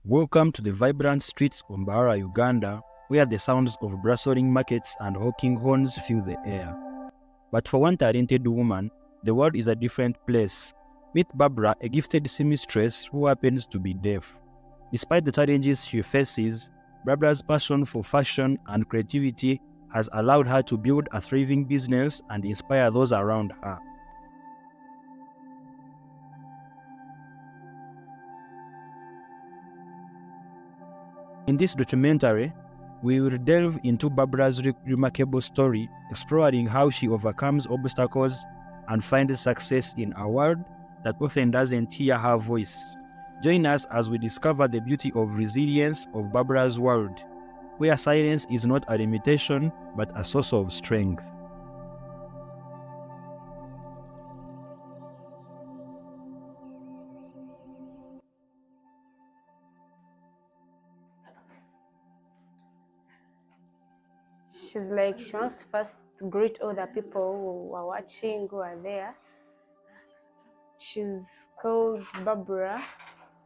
Welcome to the vibrant streets of Mbarara, Uganda, where the sounds of bustling markets and honking horns fill the air. But for one talented woman, the world is a different place. Meet Barbara, a gifted seamstress who happens to be deaf. Despite the challenges she faces, Barbara's passion for fashion and creativity has allowed her to build a thriving business and inspire those around her. In this documentary, we will delve into Barbara's remarkable story, exploring how she overcomes obstacles and finds success in a world that often doesn't hear her voice. Join us as we discover the beauty of resilience of Barbara's world, where silence is not a limitation but a source of strength. She's like, she wants to first greet all the people who are watching, who are there. She's called Barbara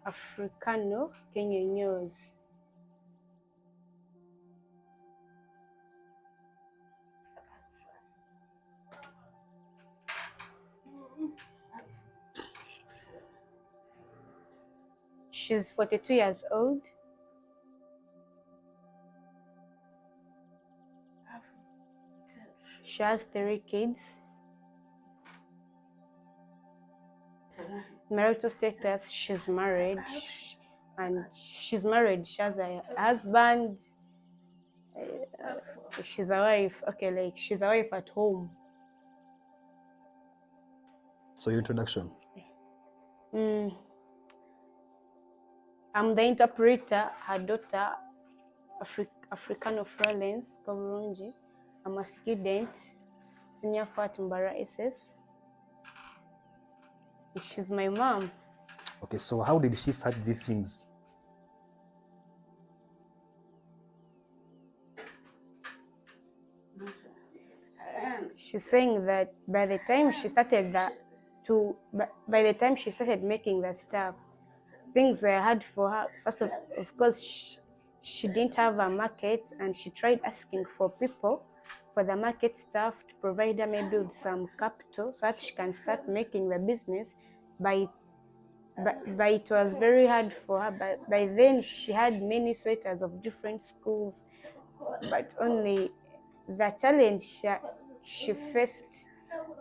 Africano Kenya News. She's 42 years old. She has 3 kids. Marital status, she's married. And she's married. She has a husband. She's a wife. Okay, like she's a wife at home. So, your introduction. I'm the interpreter, her daughter, Africano Florence Kamurunji. I'm a student, senior at Mbarara SS. She's my mom. Okay, so how did she start these things? She's saying that by the time she started making that stuff, things were hard for her. First of course, she didn't have a market, and she tried asking for people for the market staff to provide her maybe with some capital so that she can start making the business. But it was very hard for her. By then, she had many sweaters of different schools, but only the challenge she faced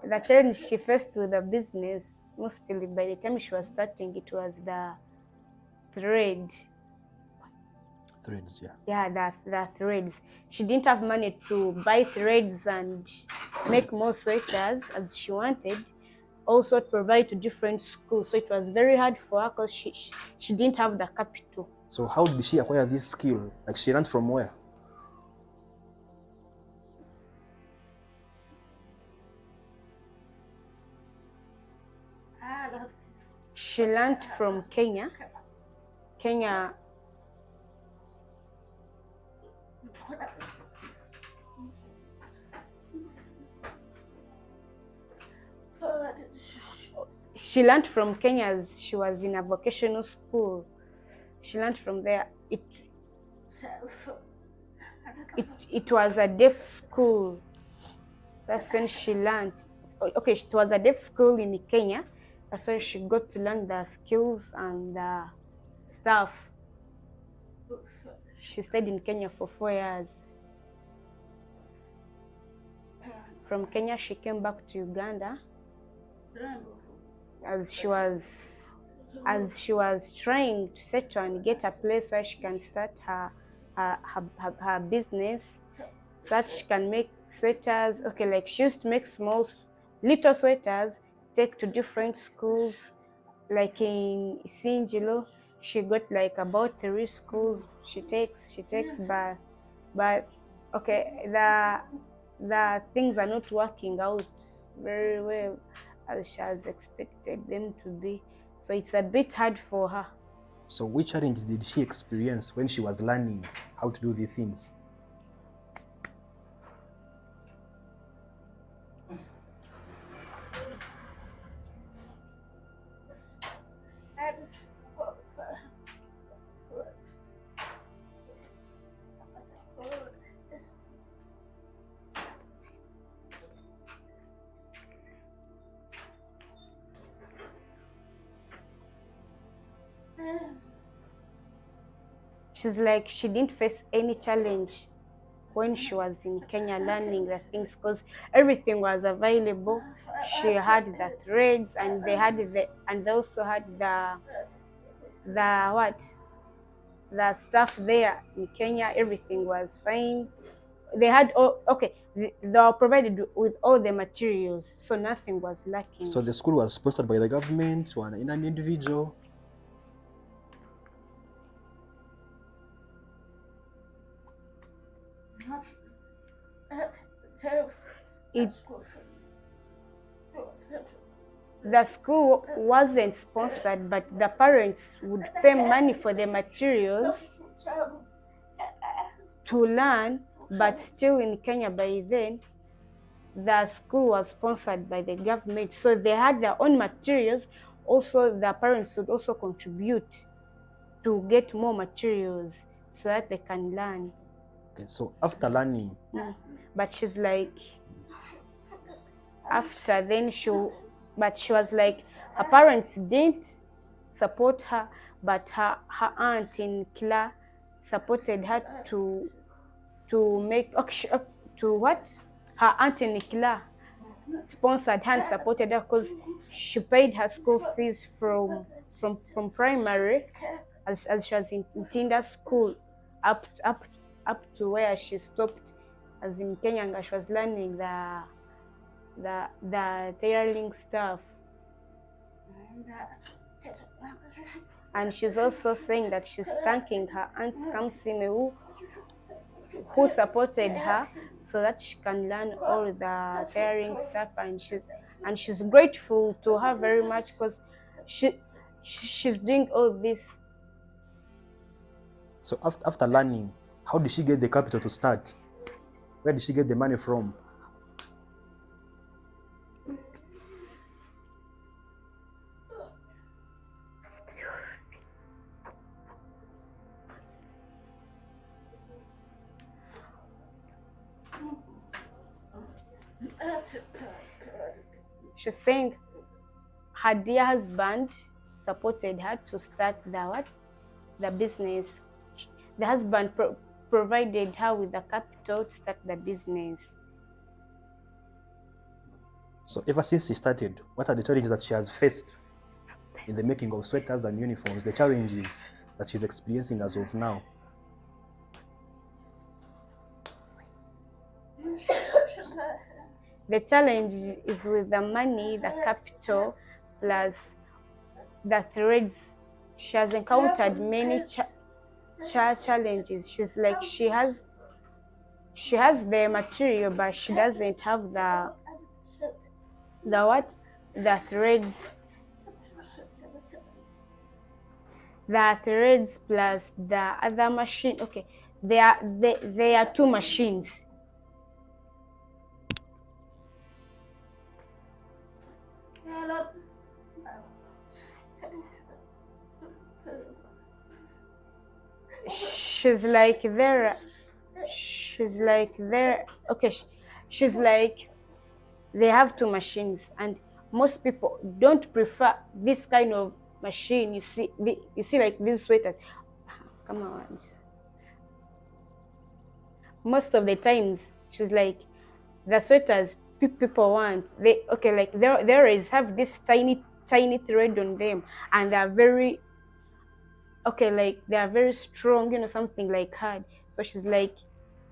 with the business, mostly by the time she was starting, it was the threads, the threads. She didn't have money to buy threads and make more sweaters as she wanted, also to provide to different schools. So it was very hard for her because she didn't have the capital. So, how did she acquire this skill? Like, she learned from where? She learned from Kenya. She learned from Kenya as she was in a vocational school. She learned from there. It was a deaf school. That's when she learned. Okay, it was a deaf school in Kenya. That's when she got to learn the skills and the stuff. She stayed in Kenya for 4 years. From Kenya, she came back to Uganda as she was trying to settle and get a place where she can start her business, so that she can make sweaters. Okay, like she used to make little sweaters, take to different schools. Like in Sinjilo, she got like about 3 schools she takes, but okay, the things are not working out very well as she has expected them to be. So it's a bit hard for her. So, which challenge did she experience when she was learning how to do these things? She's like, she didn't face any challenge when she was in Kenya learning the things because everything was available. She had the threads and they also had the what? The stuff there in Kenya, everything was fine. They had all okay, they were provided with all the materials, so nothing was lacking. So the school was sponsored by the government or an individual? It the school wasn't sponsored, but the parents would pay money for the materials to learn. But still in Kenya by then, the school was sponsored by the government, so they had their own materials. Also, the parents would also contribute to get more materials so that they can learn. Okay, so after learning, But she's like, after then she was like, her parents didn't support her, but her aunt in Kila supported her to make to what? Her aunt in Kila sponsored her and supported her because she paid her school fees from primary as she was in Tinder school up to where she stopped as in Kenya. She was learning the tailoring stuff. And she's also saying that she's thanking her aunt Kamsime who supported her so that she can learn all the tailoring stuff, and she's grateful to her very much because she's doing all this. So after learning, how did she get the capital to start? Where did she get the money from? She's saying her dear husband supported her to start the business. The husband provided her with the capital to start the business. So ever since she started, what are the challenges that she has faced in the making of sweaters and uniforms, the challenges that she's experiencing as of now? The challenge is with the money, the capital, plus the threads. She has encountered many challenges. She's like, she has the material, but she doesn't have the what? The threads. The threads plus the other machine. Okay, there are two machines. She's like there. Okay, she's like, they have two machines, and most people don't prefer this kind of machine. You see like these sweaters. Come on. Most of the times, she's like, the sweaters people want, they have this tiny thread on them, and they're very strong, something like hard. So she's like,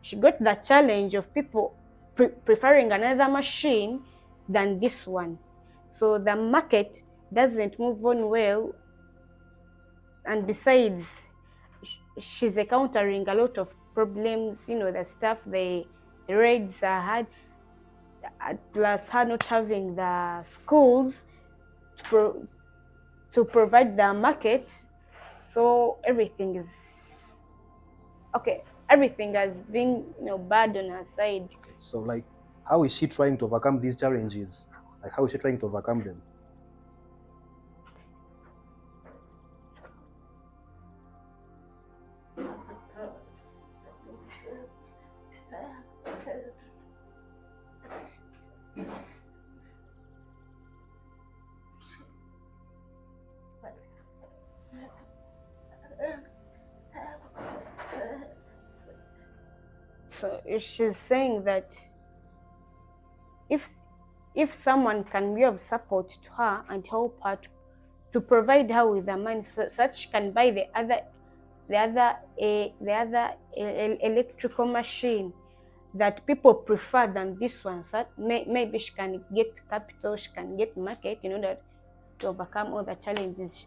she got the challenge of people preferring another machine than this one. So the market doesn't move on well, and besides, she's encountering a lot of problems. The stuff, the raids are hard, plus her not having the schools to provide the market. So everything has been bad on her side. Okay, so like, how is she trying to overcome these challenges? Like, how is she trying to overcome them? So she's saying that if if someone can be of support to her and help her to provide her with the money so that she can buy the other electrical machine that people prefer than this one, so that maybe she can get capital, she can get market in order to overcome all the challenges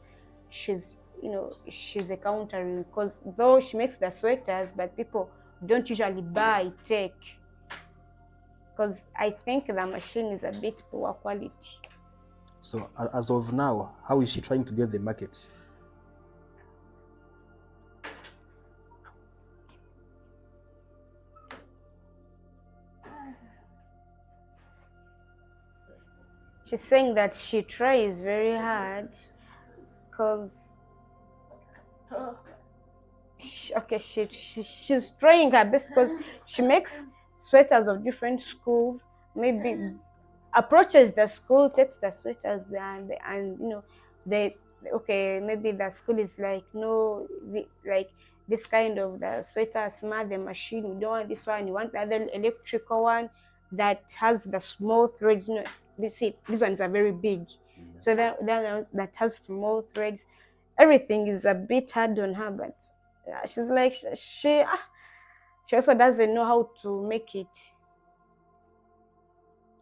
she's encountering. Because though she makes the sweaters, but people don't usually buy tech, because I think the machine is a bit poor quality. So as of now, how is she trying to get the market? She's saying that she tries very hard because she's trying her best because she makes sweaters of different schools, maybe approaches the school, takes the sweaters there, and they okay, maybe the school is like, no, like this kind of the sweater smart the machine, we don't want this one, you want the other electrical one that has the small threads, these ones are very big. So that has small threads, everything is a bit hard on her, but she's like she also doesn't know how to make it.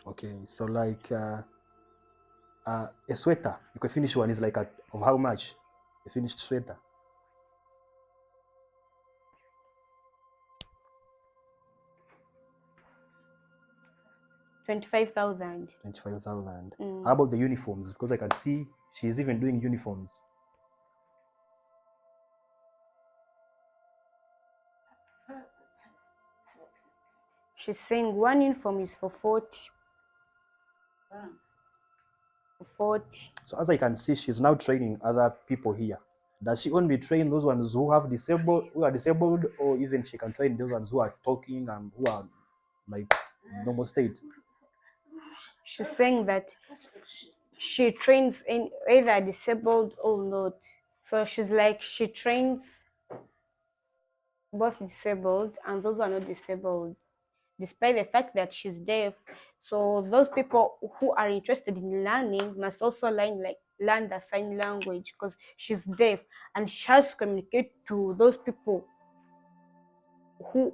Okay, so like a sweater, you can finish one is like of how much? A finished sweater. $25,000. 25,000. How about the uniforms? Because I can see she's even doing uniforms. She's saying one uniform is for 40. For 40. So as I can see, she's now training other people here. Does she only train those ones who are disabled, or even she can train those ones who are talking and who are like normal state? She's saying that she trains in either disabled or not. So she's like she trains both disabled and those who are not disabled, despite the fact that she's deaf. So those people who are interested in learning must also learn the sign language, because she's deaf and she has to communicate to those people who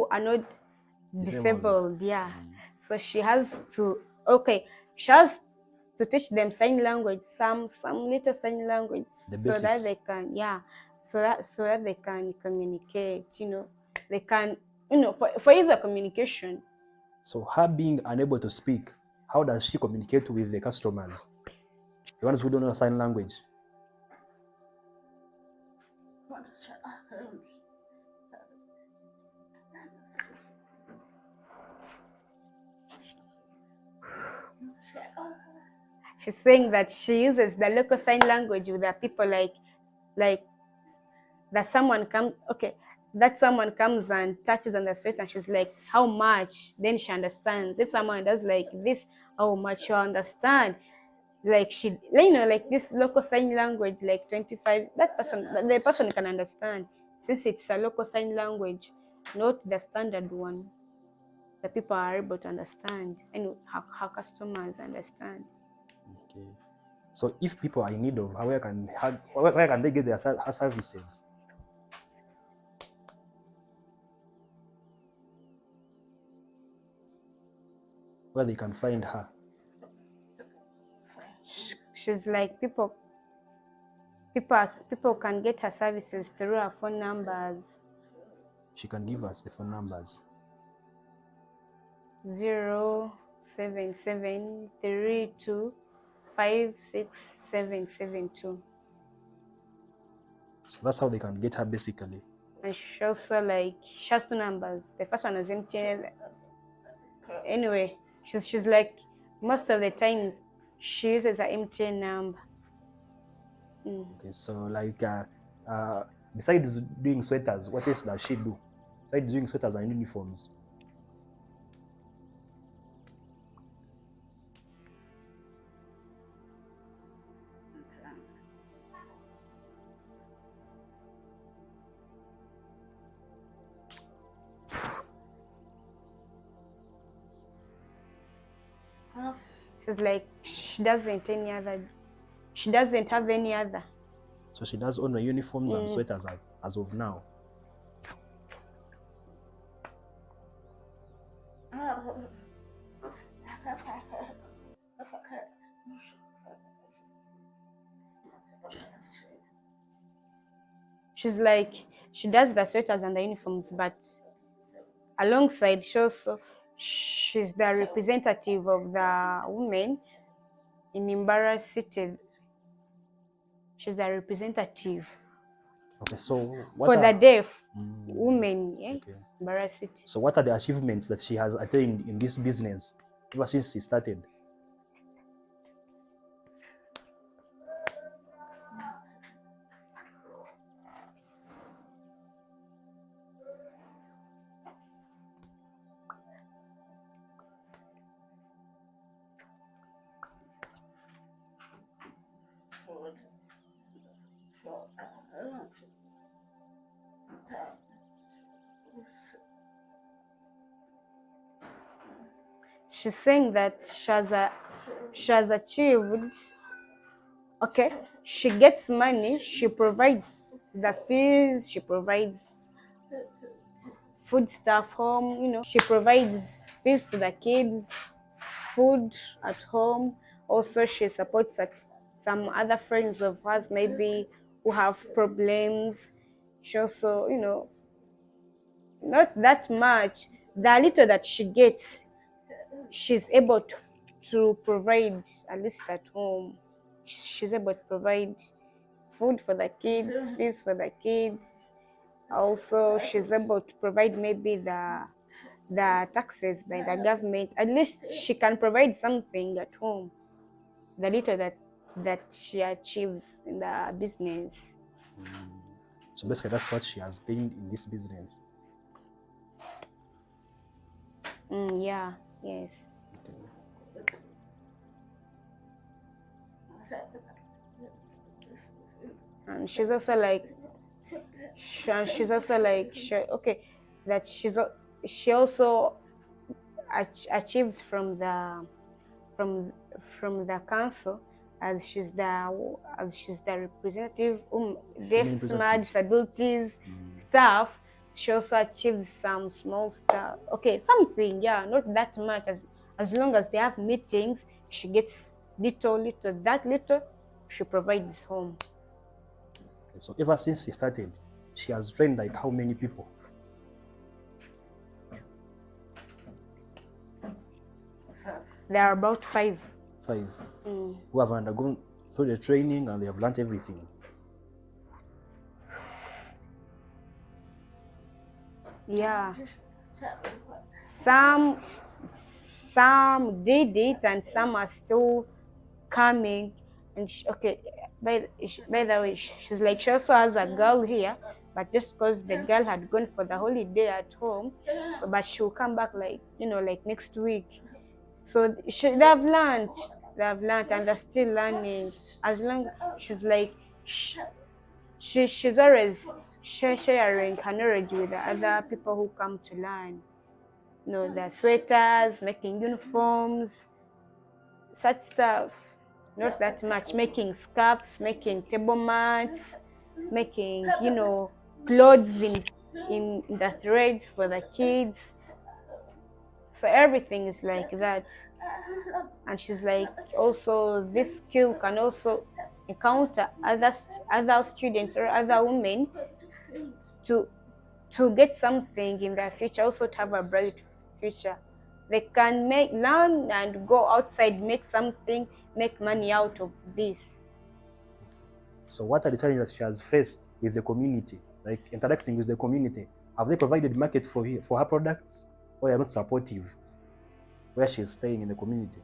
are not disabled. Yeah. So she has to teach them sign language, some little sign language, so that they can so that they can communicate, they can, for easier communication. So her being unable to speak, how does she communicate with the customers, the ones who don't know sign language? She's saying that she uses the local sign language with the people, like that someone comes and touches on the street and she's like, how much? Then she understands. If someone does like this, how much, she'll understand. Like like this local sign language, like 25, the person can understand, since it's a local sign language, not the standard one that people are able to understand and her customers understand. Okay. So if people are in need of, where can they get her services? Where they can find her? She's like people can get her services through her phone numbers. She can give us the phone numbers. 07732567772. So that's how they can get her basically. And she also she has two numbers. The first one is MTN. Anyway, she's like, most of the times she uses her MTN number. Okay, so like besides doing sweaters, what else does she do? Besides doing sweaters and uniforms? She's like, she doesn't have any other. So she does own the uniforms and sweaters as of now. She's like, she does the sweaters and the uniforms, but alongside she's the representative of the women in Imbara City. She's the representative Okay, so for the deaf women, okay. Imbara City. So what are the achievements that she has attained in this business ever since she started? She's saying that she has achieved. Okay, she gets money, she provides the fees, she provides food stuff home, she provides fees to the kids, food at home. Also, she supports some other friends of hers, maybe who have problems. She also, not that much. The little that she gets, she's able to provide at least at home. She's able to provide food for the kids, fees for the kids. Also, she's able to provide maybe the taxes by the government. At least she can provide something at home. The little that she achieves in the business. So basically, that's what she has gained in this business. Yeah. Yes. And she's also like, that she also achieves from the council, as she's the representative, deaf, smart, disabilities staff. She also achieves some small stuff. Okay, something, not that much. As long as they have meetings, she gets little. That little she provides home. So ever since she started, she has trained like how many people? There are about 5. 5 who have undergone through the training and they have learned everything. Yeah. Some did it and some are still coming. And by the way, she's like, she also has a girl here, but just because the girl had gone for the holiday at home, but she'll come back like next week. So they have learned, and they're still learning. As long she's like, she's always sharing her knowledge with the other people who come to learn. The sweaters, making uniforms, such stuff. Not that much. Making scarves, making table mats, making clothes in the threads for the kids. So everything is like that. And she's like, also this skill can also encounter other students or other women to get something in their future, also to have a bright future. They can learn and go outside, make something, make money out of this. So what are the challenges that she has faced with the community, like interacting with the community? Have they provided market for her products, or they are not supportive where she's staying in the community?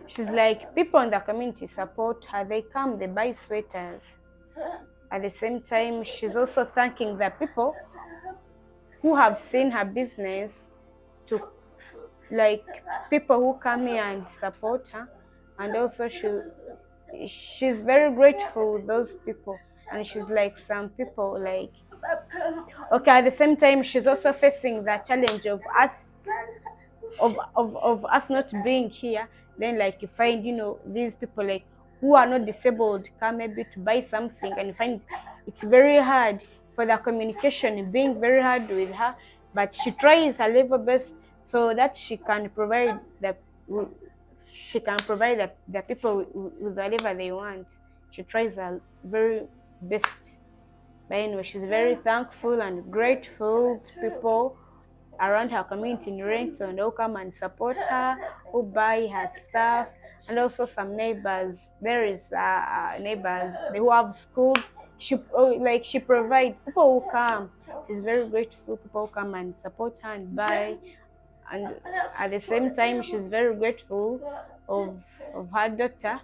she's like, people in the community support her. They come, they buy sweaters. At the same time, she's also thanking the people who have seen her business, to like people who come here and support her. And also she's very grateful with those people. And she's like, some people like, okay, at the same time she's also facing the challenge of us, of us not being here. Then like you find, these people like who are not disabled come maybe to buy something, and you find it's very hard for the communication being very hard with her. But she tries her level best so that she can provide the people with whatever they want. She tries her very best. But anyway, she's very thankful and grateful to people around her community in Renton who come and support her, who buy her stuff, and also some neighbors. There is neighbors who have schools. She provides people who come. She's very grateful. People who come and support her and buy. And at the same time, she's very grateful of her daughter,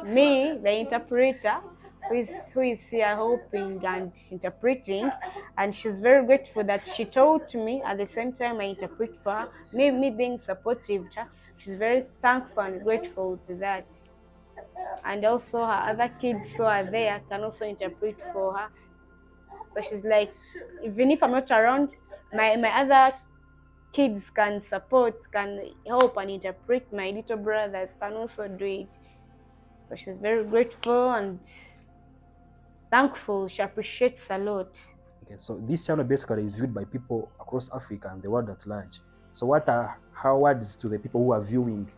me, the interpreter, who is here helping and interpreting. And she's very grateful that she taught me. At the same time, I interpret for her. Me being supportive to her, she's very thankful and grateful to that. And also her other kids who are there can also interpret for her. So she's like, even if I'm not around, my other kids can support, can help and interpret. My little brothers can also do it. So she's very grateful and thankful. She appreciates a lot. Okay, so this channel basically is viewed by people across Africa and the world at large. So what are her words to the people who are viewing?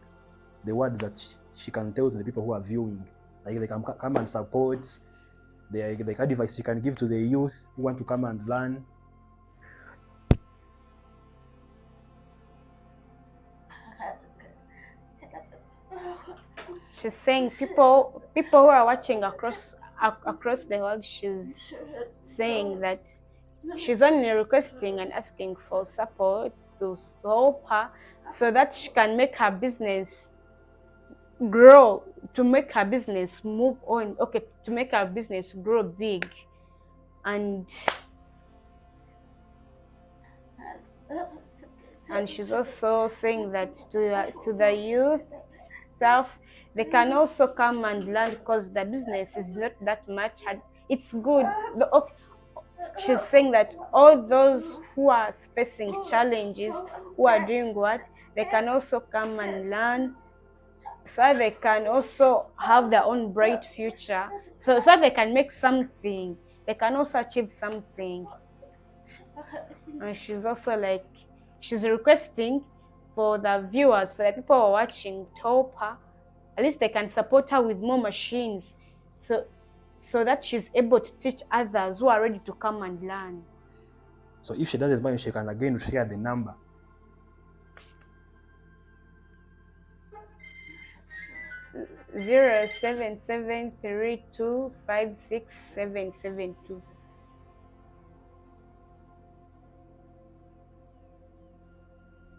The words that she can tell to the people who are viewing, like they can come and support. The advice she can give to the youth who want to come and learn. She's saying people who are watching across the world, she's saying that she's only requesting and asking for support to help her so that she can make her business grow, to make her business move on, okay, to make her business grow big. And she's also saying that to the youth staff, they can also come and learn because the business is not that much hard. It's good. She's saying that all those who are facing challenges, who are doing what, they can also come and learn, so they can also have their own bright future, so they can make something, they can also achieve something. And she's also like, she's requesting for the viewers, for the people who are watching, to help her. At least they can support her with more machines, so that she's able to teach others who are ready to come and learn. So if she doesn't mind, she can again share the number. Zero 773256772.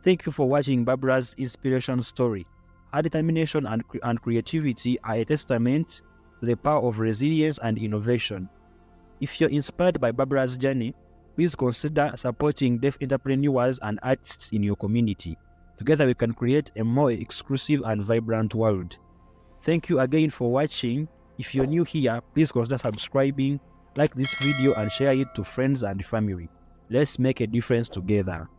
Thank you for watching Barbara's inspiration story. Her determination and creativity are a testament to the power of resilience and innovation. If you're inspired by Barbara's journey, please consider supporting deaf entrepreneurs and artists in your community. Together we can create a more exclusive and vibrant world. Thank you again for watching. If you're new here, please consider subscribing, like this video and share it to friends and family. Let's make a difference together.